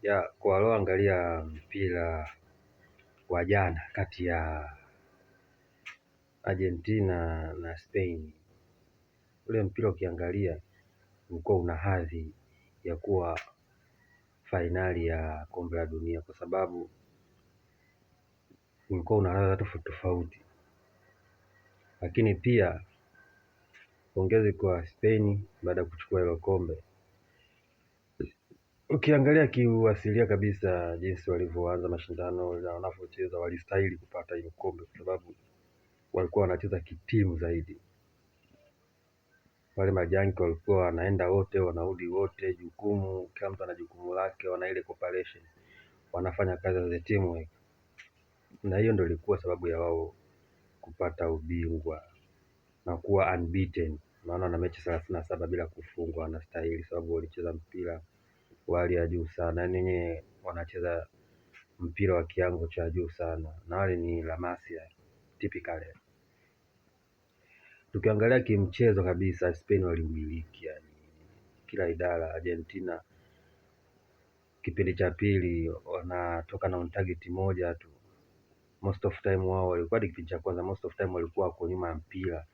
Ya kwa walioangalia mpira wa jana kati ya Argentina na Spain, ule mpira ukiangalia ulikuwa una hadhi ya kuwa fainali ya kombe la dunia, kwa sababu ulikuwa una ladha tofauti tofauti. Lakini pia pongezi kwa Spain baada ya kuchukua hilo kombe. Ukiangalia kiuasilia kabisa jinsi walivyoanza mashindano na wanavyocheza, walistahili kupata hiyo kombe kwa sababu walikuwa wanacheza kitimu zaidi. Wale majanki walikuwa wanaenda wote wanarudi wote, jukumu, kila mtu ana jukumu lake, wana ile cooperation, wanafanya kazi as a teamwork, na hiyo ndio ilikuwa sababu ya wao kupata ubingwa na kuwa unbeaten. Maana na mechi 37 bila kufungwa, wanastahili sababu walicheza mpira wa hali ya juu sana, yaani wanacheza mpira wa kiwango cha juu sana, na wale ni La Masia typically. Tukiangalia kimchezo kabisa, Spain waliumiliki, yani kila idara. Argentina kipindi cha pili wanatoka na target moja tu, most of time wao walikuwa, kipindi cha kwanza most of time walikuwa wako nyuma ya mpira,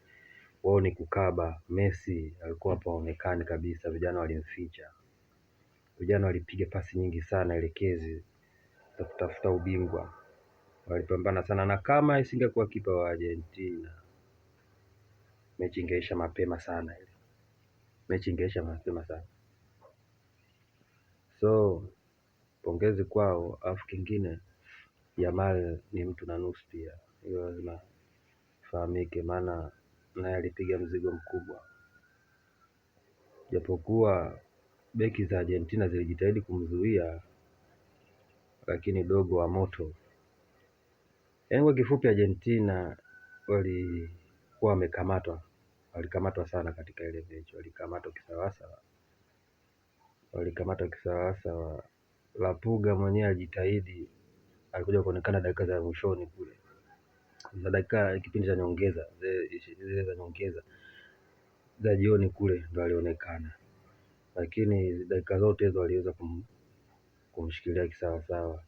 wao ni kukaba. Messi alikuwa hapo haonekani kabisa, vijana walimficha. Vijana walipiga pasi nyingi sana elekezi za kutafuta ubingwa, walipambana sana, na kama isingekuwa kipa wa Argentina mechi ingeisha mapema sana, ile mechi ingeisha mapema sana. So pongezi kwao. Alafu kingine, Yamal ni mtu na nusu pia, hiyo lazima fahamike, maana naye alipiga mzigo mkubwa, japokuwa beki za Argentina zilijitahidi kumzuia, lakini dogo wa moto. Yaani kwa kifupi, Argentina walikuwa walikamatwa sana katika ile mechi, walikamatwa kisawasawa. Lapuga mwenyewe alijitahidi, alikuja kuonekana dakika za mwishoni kule, za dakika kipindi cha nyongeza, zile za nyongeza za jioni kule ndo alionekana, lakini dakika zote hizo aliweza kumshikilia kisawasawa.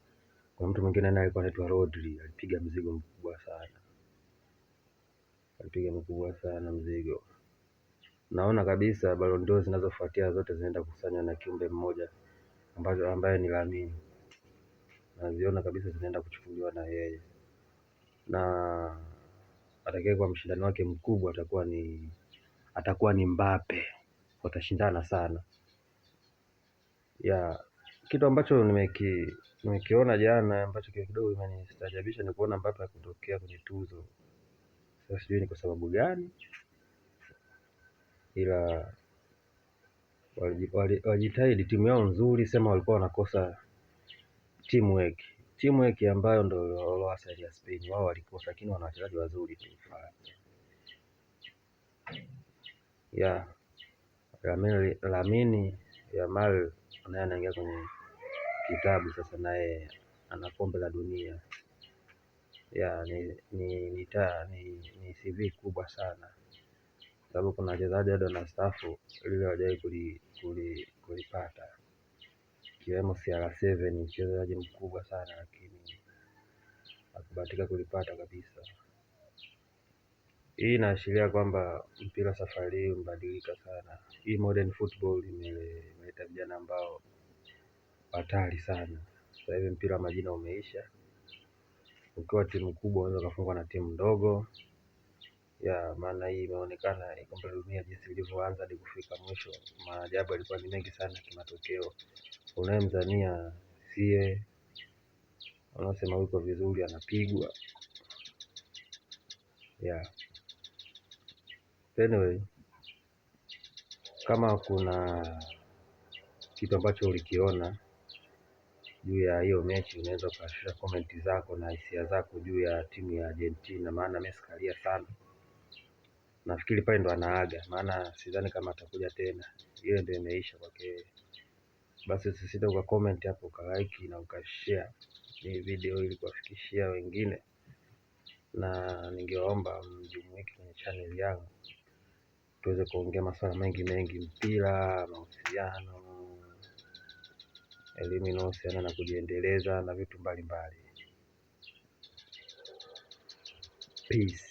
Kwa mtu mwingine naye alikuwa anaitwa Rodri, alipiga mzigo mkubwa sana mzigo. Naona kabisa Ballon d'Or zinazofuatia zote zinaenda kukusanywa na kiumbe mmoja ambaye ni Lamine. Naziona kabisa zinaenda kuchukuliwa na yeye, na atakaye kwa mshindani wake mkubwa atakuwa ni Mbappe. Watashindana sana ya kitu ambacho nimekiona jana ambacho kidogo imenistajabisha ni kuona Mbappe kutokea kwenye tuzo. Sasa sijui ni kwa sababu gani, ila walijitahidi. Timu yao nzuri, sema walikuwa wanakosa teamwork ambayo ndio asili ya Spain. Wao walikosa, lakini wana wachezaji wazuri tu ya Lamine Yamal, naye anaingia kwenye kitabu sasa, naye ana kombe la dunia. Ya ni CV kubwa sana, sababu kuna wachezaji hadi wanastaafu ili hawajawahi kulipata, ikiwemo CR7, mchezaji mkubwa sana, lakini hakubahatika kulipata kabisa. Hii inaashiria kwamba mpira safari hii umebadilika sana. Hii modern football imeleta vijana ambao hatari sana. Sasa hivi mpira wa majina umeisha, ukiwa timu kubwa unaweza kufungwa na timu ndogo. Ya maana hii imeonekana kombe la dunia jinsi ilivyoanza hadi kufika mwisho, maajabu yalikuwa ni mengi sana kimatokeo. Unayemzania sie unasema yuko vizuri, anapigwa. Anyway, kama kuna kitu ambacho ulikiona juu ya hiyo mechi, unaweza ukashare komenti zako na hisia zako juu ya timu ya Argentina, maana Messi kalia sana. Nafikiri pale ndo anaaga, maana sidhani kama atakuja tena, hiyo ndio imeisha kwake. Basi usisite uka comment hapo, uka like na ukashare hii video ili kuwafikishia wengine, na ningeomba mjumuike kwenye channel yangu tuweze kuongea masuala mengi, mpira, mahusiano, elimu inayohusiana na kujiendeleza na vitu mbalimbali. Peace.